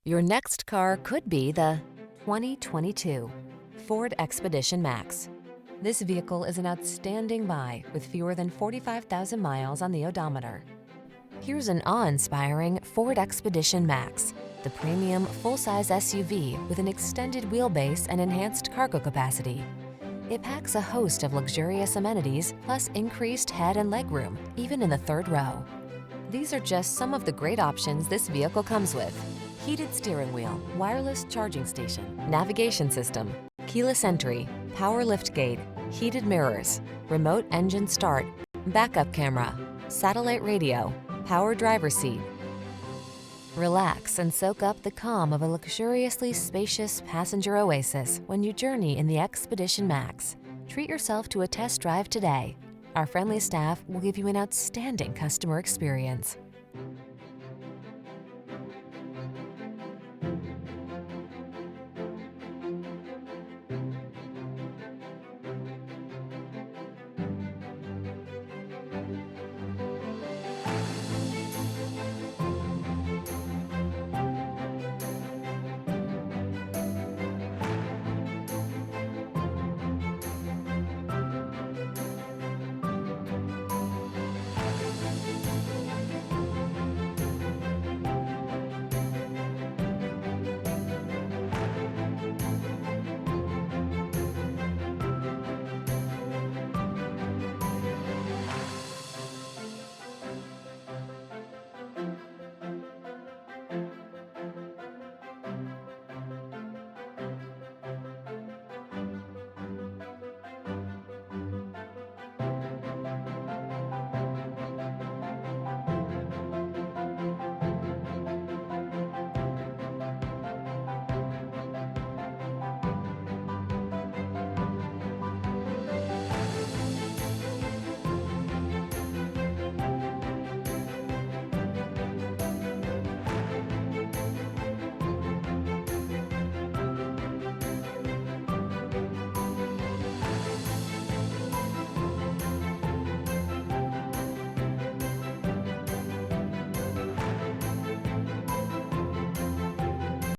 Your next car could be the 2022 Ford Expedition Max. This vehicle is an outstanding buy with fewer than 45,000 miles on the odometer. Here's an awe-inspiring Ford Expedition Max, the premium full-size SUV with an extended wheelbase and enhanced cargo capacity. It packs a host of luxurious amenities plus increased head and legroom, even in the third row. These are just some of the great options this vehicle comes with: heated steering wheel, wireless charging station, navigation system, keyless entry, power liftgate, heated mirrors, remote engine start, backup camera, satellite radio, power driver seat. Relax and soak up the calm of a luxuriously spacious passenger oasis when you journey in the Expedition Max. Treat yourself to a test drive today. Our friendly staff will give you an outstanding customer experience.